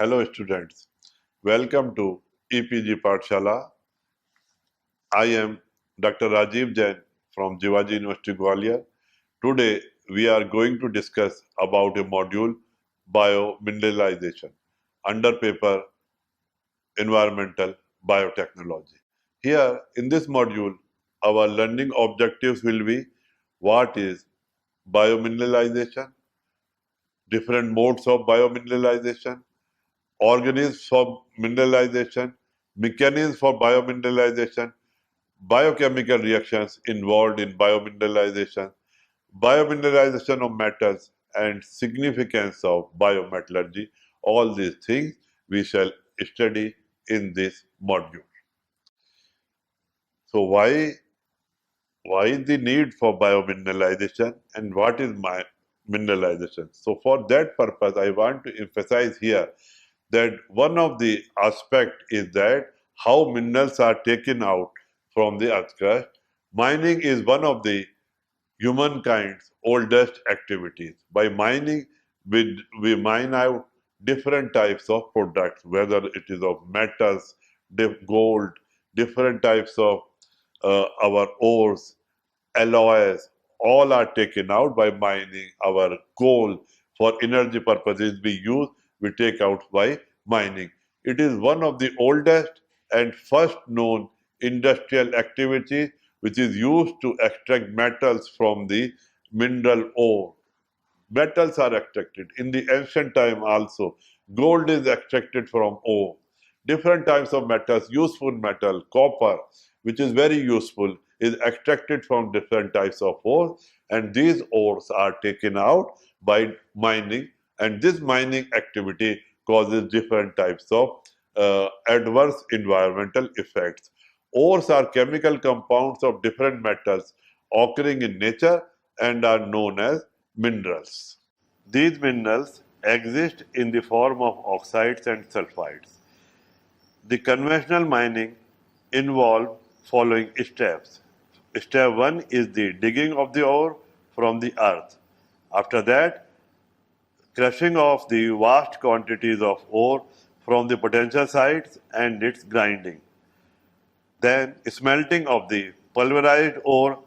Hello students, welcome to EPG Pathshala. I am Dr. Rajiv Jain from Jivaji University Gwalior. Today we are going to discuss about a module Biomineralization under paper Environmental Biotechnology. Here in this module our learning objectives will be what is biomineralization, different modes of biomineralization, organisms for mineralization, mechanisms for biomineralization, biochemical reactions involved in biomineralization, biomineralization of metals, and significance of biometallurgy. All these things we shall study in this module. So why the need for biomineralization and what is mineralization? So for that purpose, I want to emphasize here that one of the aspect is that how minerals are taken out from the earth crust. Mining is one of the humankind's oldest activities. By mining, we mine out different types of products, whether it is of metals, gold, different types of our ores, alloys, all are taken out by mining. Our coal for energy purposes we take out by mining. It is one of the oldest and first known industrial activity which is used to extract metals from the mineral ore. Metals are extracted. In the ancient time also, gold is extracted from ore. Different types of metals, useful metal, copper, which is very useful, is extracted from different types of ore, and these ores are taken out by mining, and this mining activity causes different types of adverse environmental effects. Ores are chemical compounds of different metals occurring in nature and are known as minerals. These minerals exist in the form of oxides and sulfides. The conventional mining involves following steps. Step 1 is the digging of the ore from the earth. After that, crushing of the vast quantities of ore from the potential sites and its grinding. Then smelting of the pulverized ore,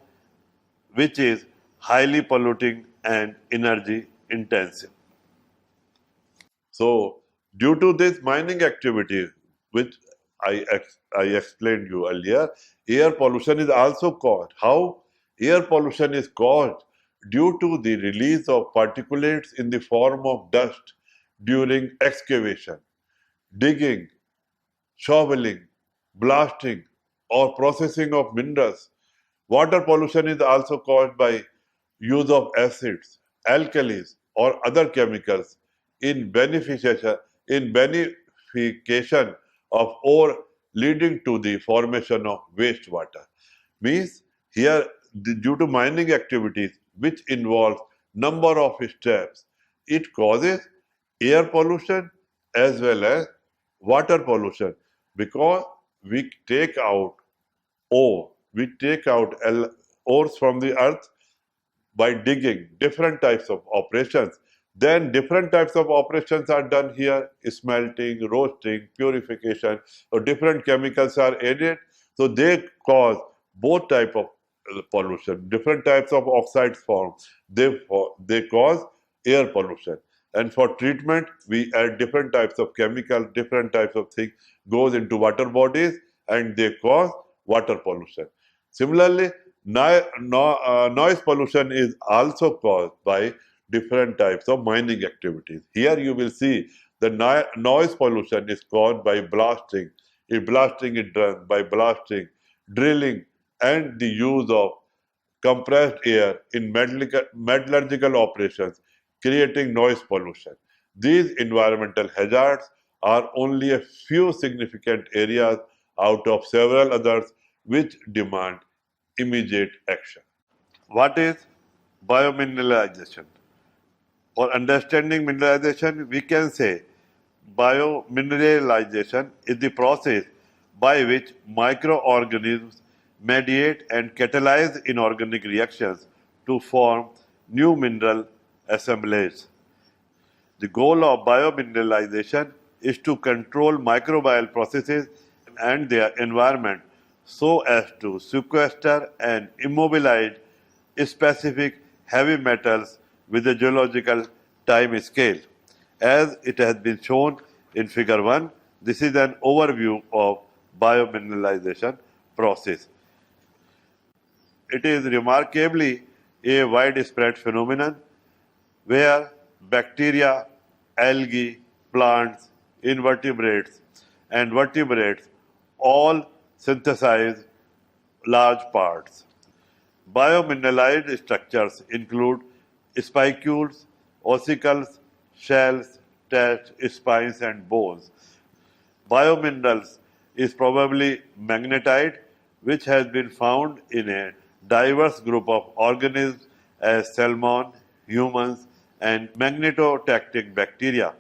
which is highly polluting and energy intensive. So, due to this mining activity, which I explained you earlier, air pollution is also caused. How? Air pollution is caused due to the release of particulates in the form of dust during excavation, digging, shoveling, blasting, or processing of minerals. Water pollution is also caused by use of acids, alkalis, or other chemicals in beneficiation of ore, leading to the formation of wastewater. Means here, due to mining activities which involve number of steps, it causes air pollution as well as water pollution, because we take out ore, we take out ores from the earth by digging, different types of operations. Then different types of operations are done here: smelting, roasting, purification. So different chemicals are added. So they cause both type of pollution. Different types of oxides form. They cause air pollution. And for treatment, we add different types of chemicals, different types of things goes into water bodies, and they cause water pollution. Similarly, noise pollution is also caused by different types of mining activities. Here you will see the noise pollution is caused by blasting. If blasting is done by blasting, drilling, and the use of compressed air in metallurgical operations, creating noise pollution. These environmental hazards are only a few significant areas out of several others which demand immediate action. What is biomineralization? For understanding mineralization, we can say biomineralization is the process by which microorganisms mediate and catalyze inorganic reactions to form new mineral assemblages. The goal of biomineralization is to control microbial processes and their environment so as to sequester and immobilize specific heavy metals with a geological time scale. As it has been shown in figure 1, this is an overview of biomineralization process. It is remarkably a widespread phenomenon where bacteria, algae, plants, invertebrates, and vertebrates all synthesize large parts. Biomineralized structures include spicules, ossicles, shells, teeth, spines, and bones. Biominerals is probably magnetite, which has been found in a diverse group of organisms as salmon, humans, and magnetotactic bacteria.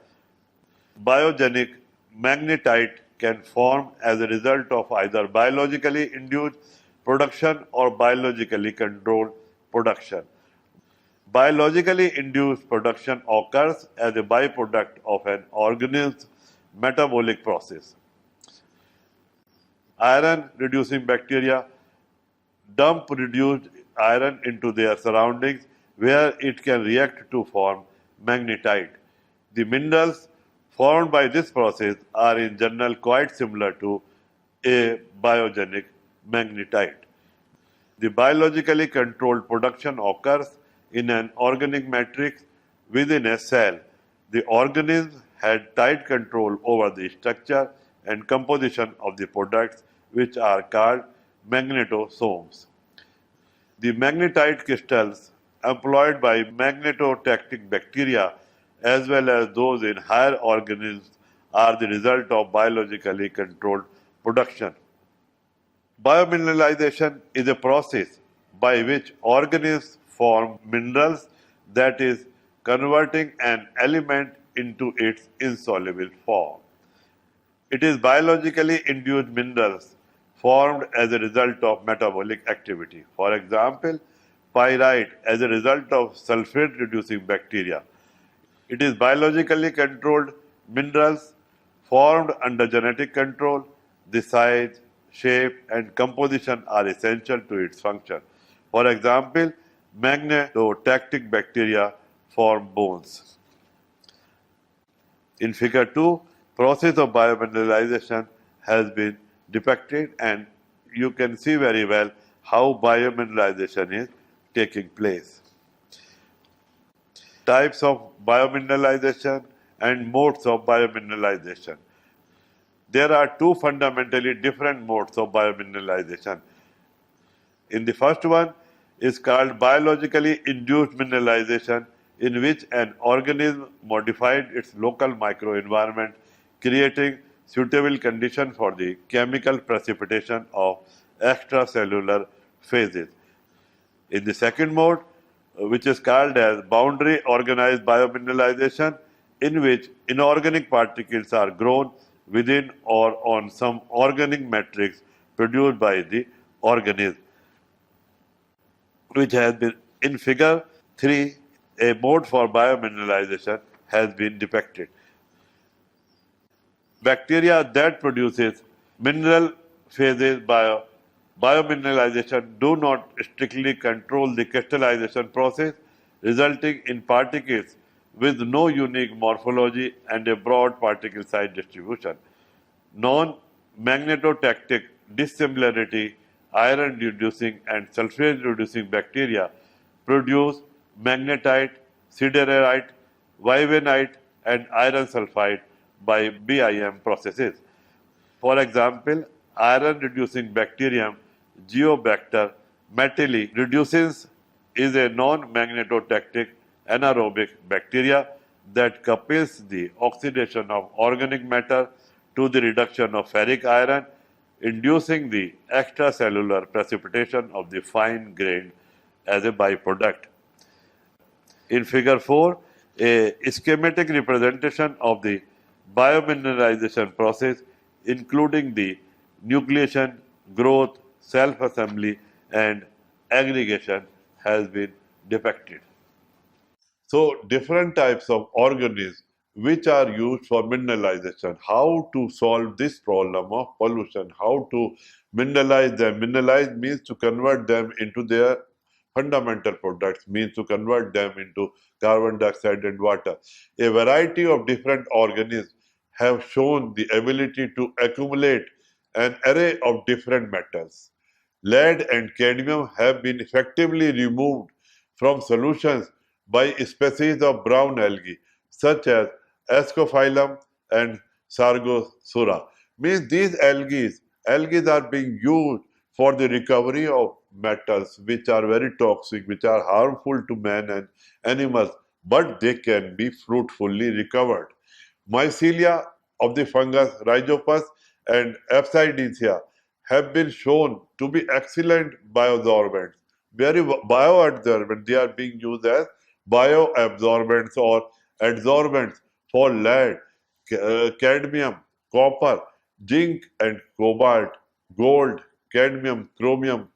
Biogenic magnetite can form as a result of either biologically induced production or biologically controlled production. Biologically induced production occurs as a byproduct of an organism's metabolic process. Iron reducing bacteria dump reduced iron into their surroundings where it can react to form magnetite. The minerals formed by this process are in general quite similar to a biogenic magnetite. The biologically controlled production occurs in an organic matrix within a cell. The organism had tight control over the structure and composition of the products, which are called magnetosomes. The magnetite crystals employed by magnetotactic bacteria as well as those in higher organisms are the result of biologically controlled production. Biomineralization is a process by which organisms form minerals, that is, converting an element into its insoluble form. It is biologically induced minerals formed as a result of metabolic activity. For example, pyrite as a result of sulfate reducing bacteria. It is biologically controlled minerals formed under genetic control. The size, shape, and composition are essential to its function. For example, magnetotactic bacteria form bones. In figure 2, process of biomineralization has been depicted, and you can see very well how biomineralization is taking place. Types of biomineralization and modes of biomineralization. There are two fundamentally different modes of biomineralization. In the first one is called biologically induced mineralization, in which an organism modified its local microenvironment, creating suitable conditions for the chemical precipitation of extracellular phases. In the second mode, which is called as boundary organized biomineralization, in which inorganic particles are grown within or on some organic matrix produced by the organism, which has been in figure 3, a mode for biomineralization has been depicted. Bacteria that produces mineral phases biomineralization do not strictly control the crystallization process, resulting in particles with no unique morphology and a broad particle size distribution. Non-magnetotactic dissimilarity, iron-reducing and sulfate-reducing bacteria produce magnetite, siderite, vivenite, and iron sulfide by BIM processes. For example, iron-reducing bacterium Geobacter metalli reducens is a non-magnetotactic anaerobic bacteria that couples the oxidation of organic matter to the reduction of ferric iron, inducing the extracellular precipitation of the fine grain as a byproduct. In figure 4, a schematic representation of the biomineralization process, including the nucleation, growth, self-assembly, and aggregation, has been depicted. So, different types of organisms which are used for mineralization. How to solve this problem of pollution? How to mineralize them? Mineralize means to convert them into their fundamental products, means to convert them into carbon dioxide and water. A variety of different organisms have shown the ability to accumulate an array of different metals. Lead and cadmium have been effectively removed from solutions by species of brown algae, such as Ascophyllum and Sargosura. Means these algae are being used for the recovery of metals which are very toxic, which are harmful to man and animals, but they can be fruitfully recovered. Mycelia of the fungus Rhizopus and Absidicia have been shown to be excellent bioabsorbents. Very bioabsorbent, they are being used as bioabsorbents or adsorbents for lead, cadmium, copper, zinc and cobalt, gold, cadmium, chromium,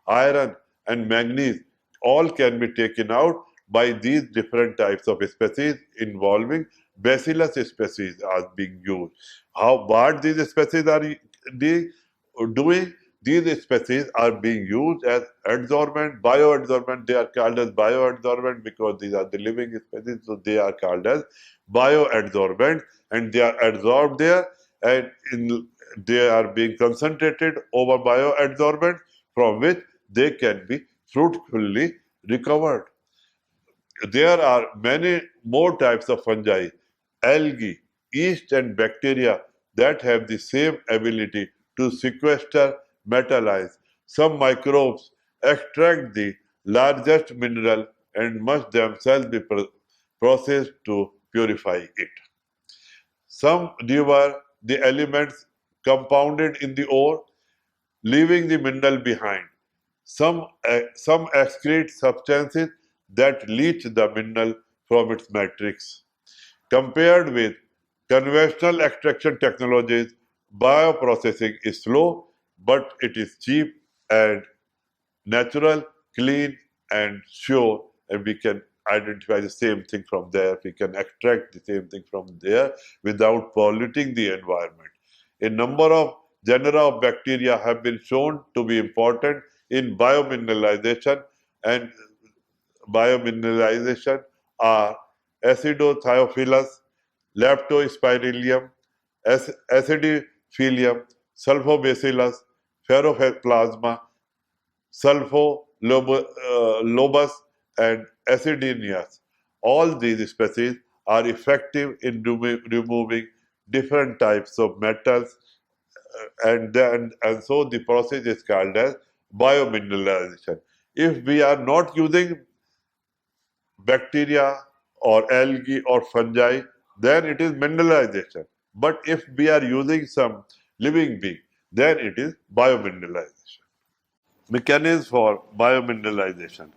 iron and manganese. All can be taken out by these different types of species involving bacillus species are being used. How what these species are doing? These species are being used as adsorbent, bioadsorbent. They are called as bioadsorbent because these are the living species, so they are called as bioadsorbent, and they are adsorbed there, and they are being concentrated over bioadsorbent from which they can be fruitfully recovered. There are many more types of fungi, algae, yeast, and bacteria that have the same ability to sequester metal ions. Some microbes extract the largest mineral and must themselves be processed to purify it. Some devour the elements compounded in the ore, leaving the mineral behind. Some excrete substances that leach the mineral from its matrix. Compared with conventional extraction technologies, bioprocessing is slow, but it is cheap and natural, clean, and sure, and we can identify the same thing from there. We can extract the same thing from there without polluting the environment. A number of genera of bacteria have been shown to be important in biomineralization, and biomineralization are Acidothiophilus, Leptospirillum, Acidiphilium, Sulfobacillus, Ferroplasma, Sulfolobus, and Acidinias. All these species are effective in removing different types of metals, and so the process is called as biomineralization. If we are not using bacteria or algae or fungi, then it is mineralization. But if we are using some living being, then it is biomineralization. Mechanisms for biomineralization.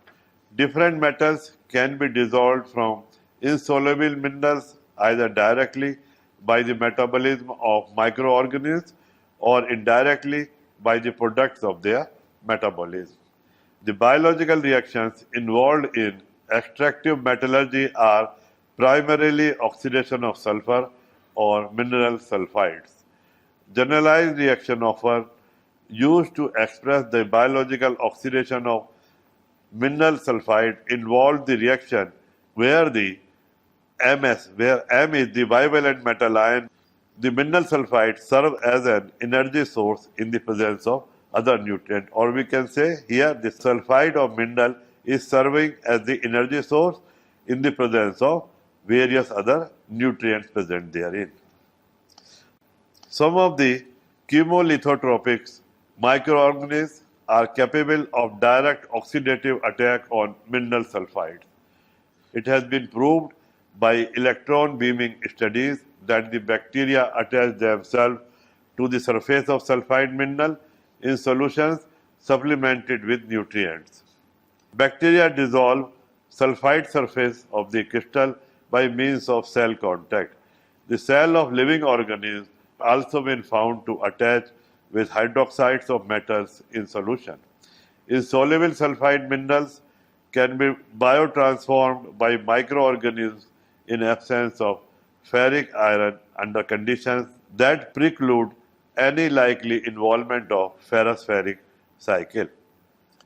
Different metals can be dissolved from insoluble minerals either directly by the metabolism of microorganisms or indirectly by the products of their metabolism. The biological reactions involved in extractive metallurgy are primarily oxidation of sulfur or mineral sulfides. Generalized reaction often used to express the biological oxidation of mineral sulfide involved the reaction where the where M is the bivalent metal ion. The mineral sulfide serve as an energy source in the presence of other nutrient, or we can say here the sulfide of mineral is serving as the energy source in the presence of various other nutrients present therein. Some of the chemolithotropics microorganisms are capable of direct oxidative attack on mineral sulfides. It has been proved by electron beaming studies that the bacteria attach themselves to the surface of sulfide mineral in solutions supplemented with nutrients. Bacteria dissolve sulfide surface of the crystal by means of cell contact. The cell of living organisms also been found to attach with hydroxides of metals in solution. Insoluble sulfide minerals can be biotransformed by microorganisms in absence of ferric iron under conditions that preclude any likely involvement of ferrous-ferric cycle.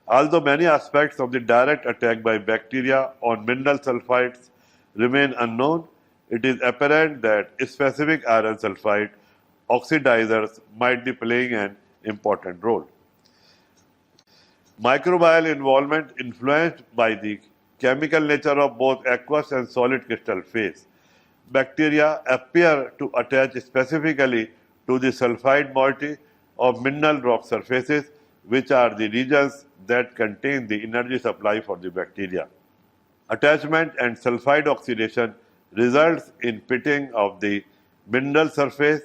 Although many aspects of the direct attack by bacteria on mineral sulfides remain unknown, it is apparent that specific iron sulfide oxidizers might be playing an important role. Microbial involvement influenced by the chemical nature of both aqueous and solid crystal phase. Bacteria appear to attach specifically to the sulfide moiety of mineral rock surfaces, which are the regions that contain the energy supply for the bacteria. Attachment and sulfide oxidation results in pitting of the mineral surface.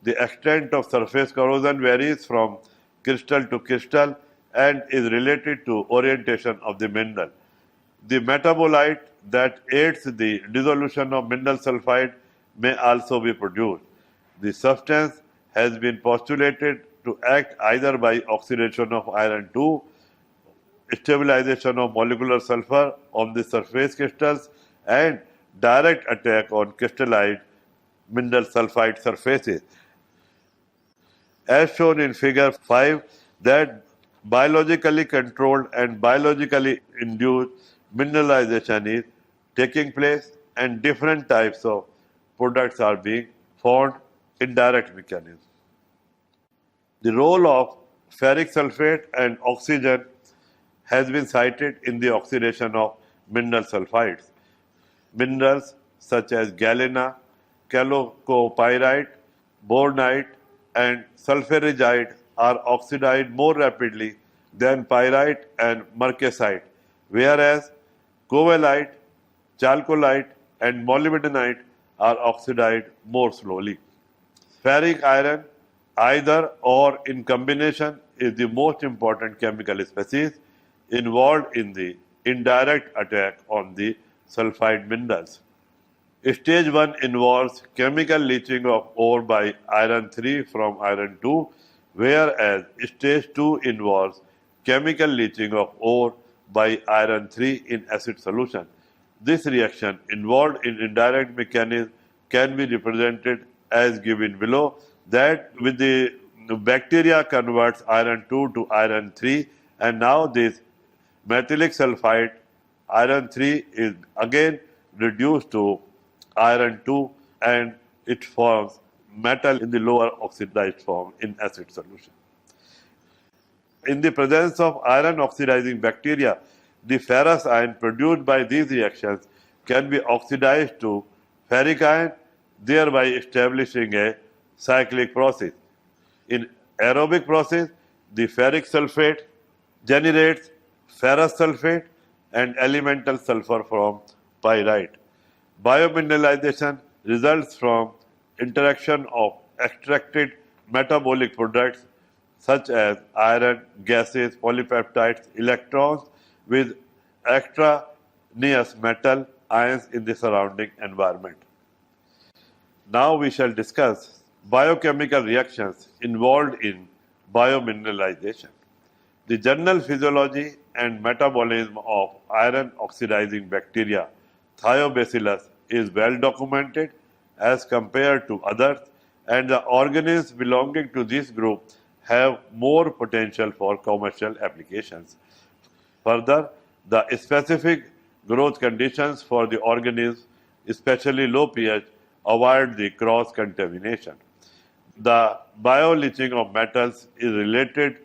The extent of surface corrosion varies from crystal to crystal and is related to orientation of the mineral. The metabolite that aids the dissolution of mineral sulfide may also be produced. The substance has been postulated to act either by oxidation of iron 2, stabilization of molecular sulfur on the surface crystals, and direct attack on crystallized mineral sulfide surfaces. As shown in figure 5, that biologically controlled and biologically induced mineralization is taking place and different types of products are being formed in direct mechanism. The role of ferric sulfate and oxygen has been cited in the oxidation of mineral sulfides. Minerals such as galena, chalcopyrite, bornite, and sulfurigide are oxidized more rapidly than pyrite and marcasite, whereas covellite, chalcolite, and molybdenite are oxidized more slowly. Ferric iron, either or in combination, is the most important chemical species involved in the indirect attack on the sulfide minerals. Stage 1 involves chemical leaching of ore by iron 3 from iron 2, whereas stage 2 involves chemical leaching of ore by iron 3 in acid solution. This reaction involved in indirect mechanism can be represented as given below, that with the bacteria converts iron 2 to iron 3, and now this metallic sulfide iron 3 is again reduced to iron 2 and it forms metal in the lower oxidized form in acid solution. In the presence of iron oxidizing bacteria, the ferrous ion produced by these reactions can be oxidized to ferric ion, thereby establishing a cyclic process. In aerobic process, the ferric sulfate generates ferrous sulfate and elemental sulfur from pyrite. Biomineralization results from interaction of extracted metabolic products such as iron, gases, polypeptides, electrons with extraneous metal ions in the surrounding environment. Now we shall discuss biochemical reactions involved in biomineralization. The general physiology and metabolism of iron oxidizing bacteria, thiobacillus, is well documented as compared to others, and the organisms belonging to this group have more potential for commercial applications. Further, the specific growth conditions for the organisms, especially low pH, avoid the cross-contamination. The bioleaching of metals is related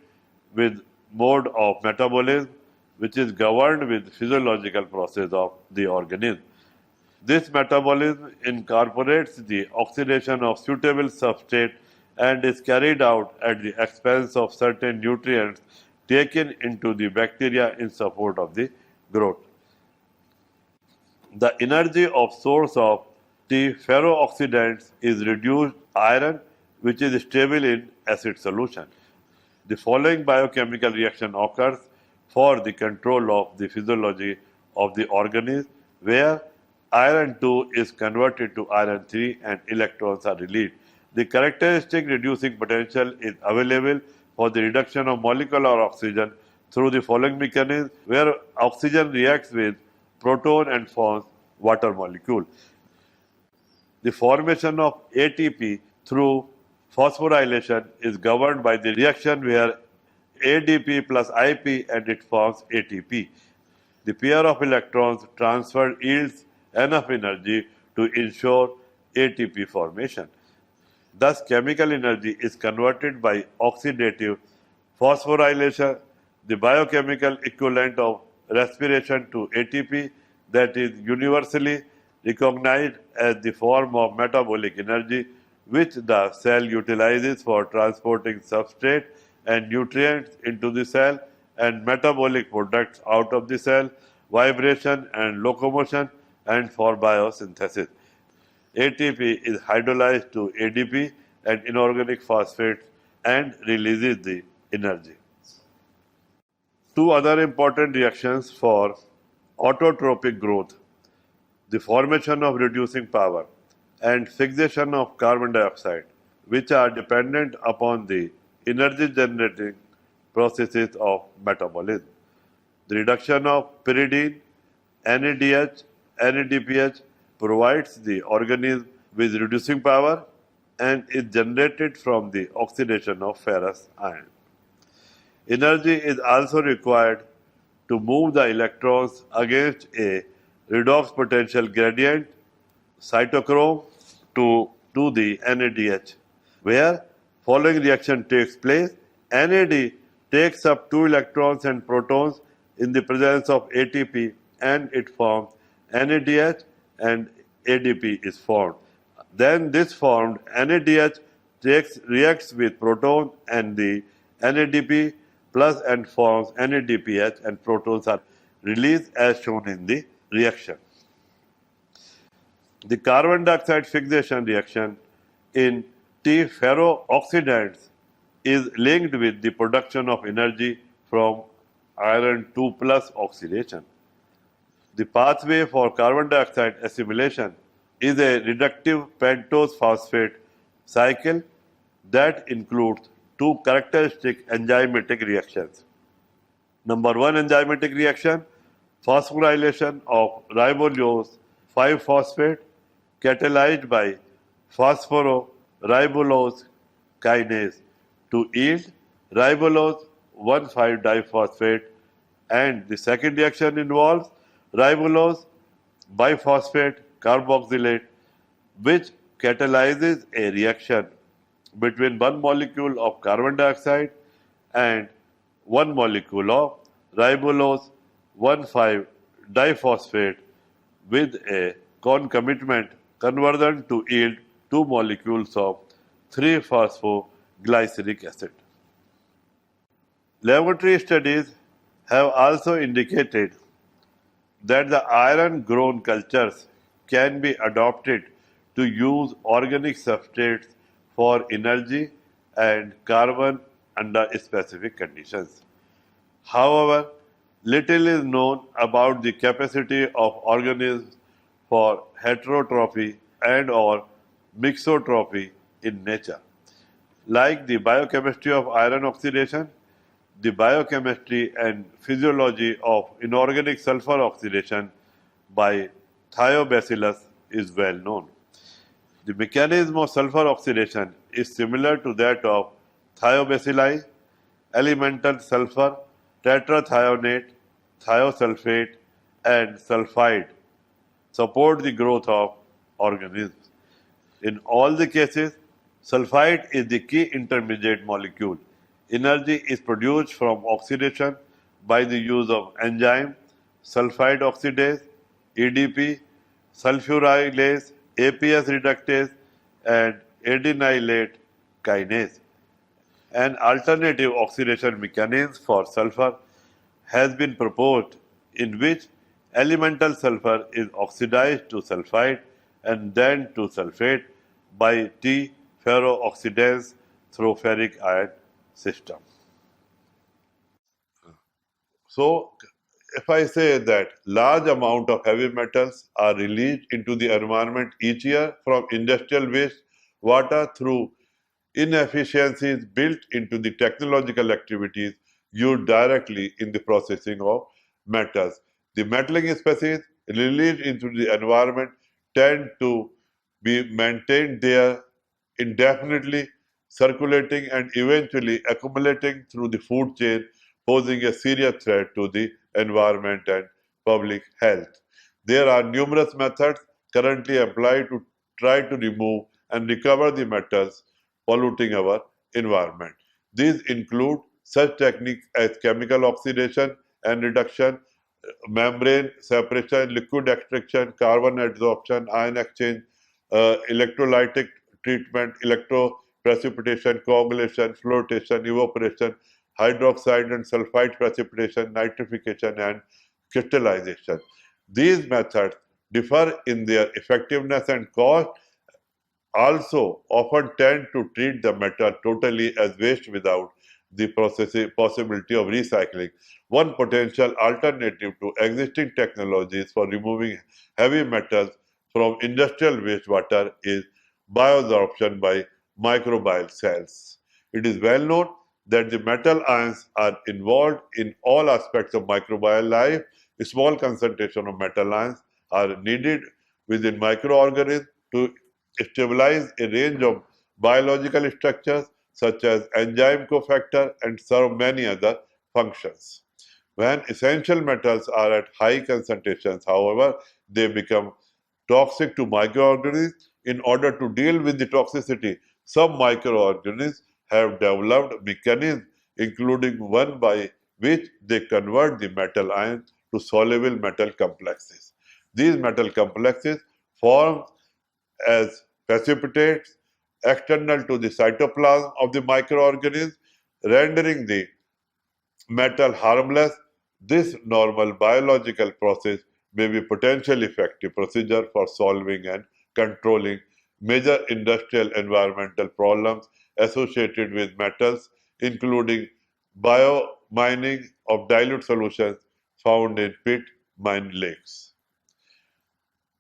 with mode of metabolism, which is governed with physiological process of the organism. This metabolism incorporates the oxidation of suitable substrate and is carried out at the expense of certain nutrients taken into the bacteria in support of the growth. The energy of source of the ferrooxidants is reduced iron, which is stable in acid solution. The following biochemical reaction occurs for the control of the physiology of the organism, where iron 2 is converted to iron 3 and electrons are released. The characteristic reducing potential is available for the reduction of molecular oxygen through the following mechanism, where oxygen reacts with proton and forms water molecule. The formation of ATP through phosphorylation is governed by the reaction where ADP plus IP and it forms ATP. The pair of electrons transferred yields enough energy to ensure ATP formation. Thus, chemical energy is converted by oxidative phosphorylation, the biochemical equivalent of respiration, to ATP, that is universally recognized as the form of metabolic energy which the cell utilizes for transporting substrate and nutrients into the cell and metabolic products out of the cell, vibration and locomotion, and for biosynthesis. ATP is hydrolyzed to ADP and inorganic phosphates and releases the energy. Two other important reactions for autotrophic growth: the formation of reducing power and fixation of carbon dioxide, which are dependent upon the energy generating processes of metabolism. The reduction of pyridine, NADH, NADPH provides the organism with reducing power and is generated from the oxidation of ferrous iron. Energy is also required to move the electrons against a redox potential gradient cytochrome to the NADH, where following reaction takes place. NAD takes up 2 electrons and protons in the presence of ATP and it forms NADH and ADP is formed. Then this formed NADH reacts with proton and the NADP plus and forms NADPH and protons are released as shown in the reaction. The carbon dioxide fixation reaction in T ferrooxidants is linked with the production of energy from iron 2 plus oxidation. The pathway for carbon dioxide assimilation is a reductive pentose phosphate cycle that includes two characteristic enzymatic reactions. Number one enzymatic reaction: phosphorylation of ribulose 5-phosphate catalyzed by phosphororibulose kinase to yield ribulose 1,5-diphosphate, and the second reaction involves ribulose biphosphate carboxylate, which catalyzes a reaction between one molecule of carbon dioxide and one molecule of ribulose 1,5-diphosphate with a concomitant conversion to yield 2 molecules of 3-phosphoglyceric acid. Laboratory studies have also indicated that the iron-grown cultures can be adopted to use organic substrates for energy and carbon under specific conditions. However, little is known about the capacity of organisms for heterotrophy and or mixotrophy in nature. Like the biochemistry of iron oxidation, the biochemistry and physiology of inorganic sulfur oxidation by thiobacillus is well known. The mechanism of sulfur oxidation is similar to that of thiobacilli. Elemental sulfur, tetrathionate, thiosulfate, and sulfide support the growth of organisms. In all the cases, sulfide is the key intermediate molecule. Energy is produced from oxidation by the use of enzyme, sulfide oxidase, ADP, sulfurylase, APS reductase, and adenylate kinase. An alternative oxidation mechanism for sulfur has been proposed in which elemental sulfur is oxidized to sulfide and then to sulfate by T ferrooxidase through ferric ion system. So, if I say that large amount of heavy metals are released into the environment each year from industrial waste, water through inefficiencies built into the technological activities used directly in the processing of metals. The metallic species released into the environment tend to be maintained there indefinitely, circulating and eventually accumulating through the food chain, posing a serious threat to the environment and public health. There are numerous methods currently applied to try to remove and recover the metals polluting our environment. These include such techniques as chemical oxidation and reduction, membrane separation, liquid extraction, carbon adsorption, ion exchange, electrolytic treatment, electroprecipitation, coagulation, flotation, evaporation, hydroxide and sulfide precipitation, nitrification, and crystallization. These methods differ in their effectiveness and cost, also often tend to treat the metal totally as waste without the possibility of recycling. One potential alternative to existing technologies for removing heavy metals from industrial wastewater is bioabsorption by microbial cells. It is well known that the metal ions are involved in all aspects of microbial life. A small concentration of metal ions are needed within microorganisms to stabilize a range of biological structures such as enzyme cofactor and serve many other functions. When essential metals are at high concentrations, however, they become toxic to microorganisms. In order to deal with the toxicity, some microorganisms have developed mechanisms, including one by which they convert the metal ions to soluble metal complexes. These metal complexes form as precipitates external to the cytoplasm of the microorganism, rendering the metal harmless. This normal biological process may be potentially effective procedure for solving and controlling major industrial environmental problems associated with metals, including biomining of dilute solutions found in pit mine lakes.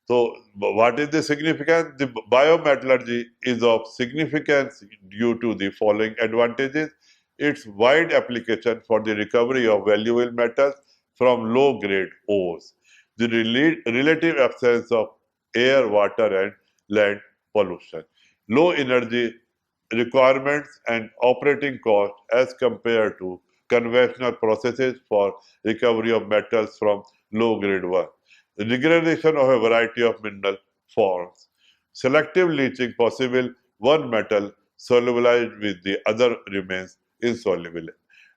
So, what is the significance? The biometallurgy is of significance due to the following advantages. Its wide application for the recovery of valuable metals from low grade ores, the relative absence of air, water, and land pollution, low energy requirements and operating costs as compared to conventional processes for recovery of metals from low grade work, the degradation of a variety of mineral forms, selective leaching possible, one metal solubilized with the other remains insoluble.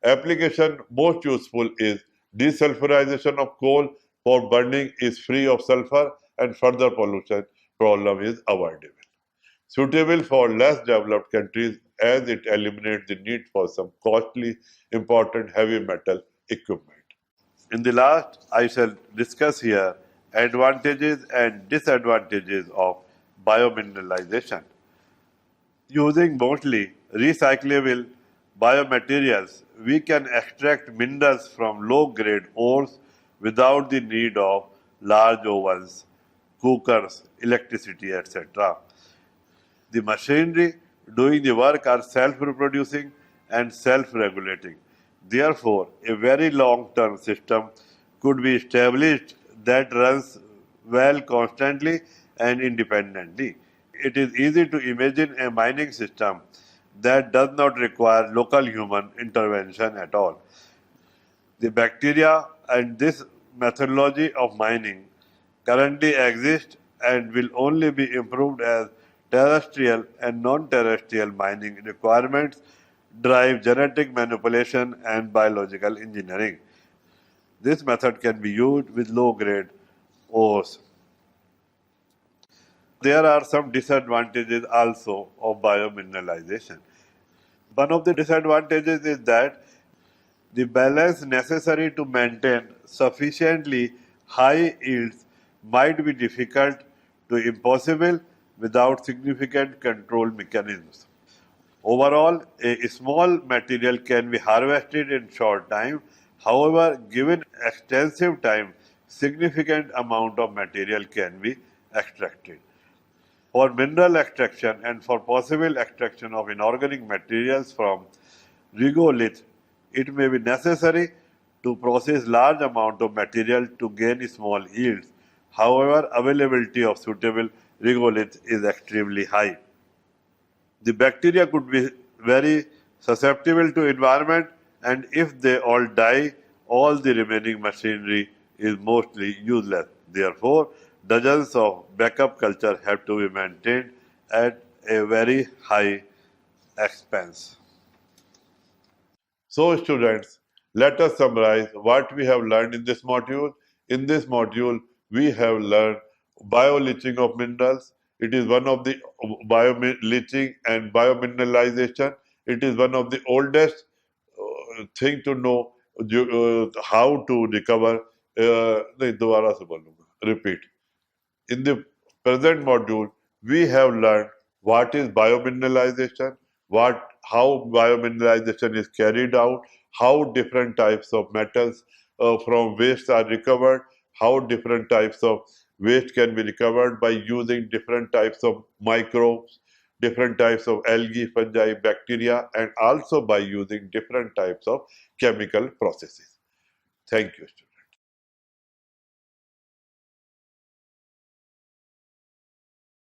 Application most useful is desulfurization of coal for burning is free of sulfur and further pollution problem is avoidable. Suitable for less developed countries as it eliminates the need for some costly important heavy metal equipment. In the last, I shall discuss here advantages and disadvantages of biomineralization. Using mostly recyclable biomaterials, we can extract minerals from low-grade ores without the need of large ovens, cookers, electricity, etc. The machinery doing the work are self-reproducing and self-regulating. Therefore, a very long-term system could be established that runs well constantly and independently. It is easy to imagine a mining system that does not require local human intervention at all. The bacteria and this methodology of mining currently exist and will only be improved as terrestrial and non-terrestrial mining requirements drive genetic manipulation and biological engineering. This method can be used with low-grade ores. There are some disadvantages also of biomineralization. One of the disadvantages is that the balance necessary to maintain sufficiently high yields might be difficult to impossible without significant control mechanisms. Overall, a small material can be harvested in short time. However, given extensive time, significant amount of material can be extracted. For mineral extraction and for possible extraction of inorganic materials from regolith, it may be necessary to process large amount of material to gain small yields. However, availability of suitable regolith is extremely high. The bacteria could be very susceptible to environment, and if they all die, all the remaining machinery is mostly useless. Therefore, dozens of backup culture have to be maintained at a very high expense. So, students, let us summarize what we have learned in this module. In this module, we have learned bioleaching of minerals. It is one of the bioleaching and biomineralization. It is one of the oldest thing to know how to recover. नहीं दोबारा से बोलूंगा repeat. In the present module, we have learned what is biomineralization, how biomineralization is carried out, how different types of metals from waste are recovered, how different types of waste can be recovered by using different types of microbes, different types of algae, fungi, bacteria, and also by using different types of chemical processes. Thank you.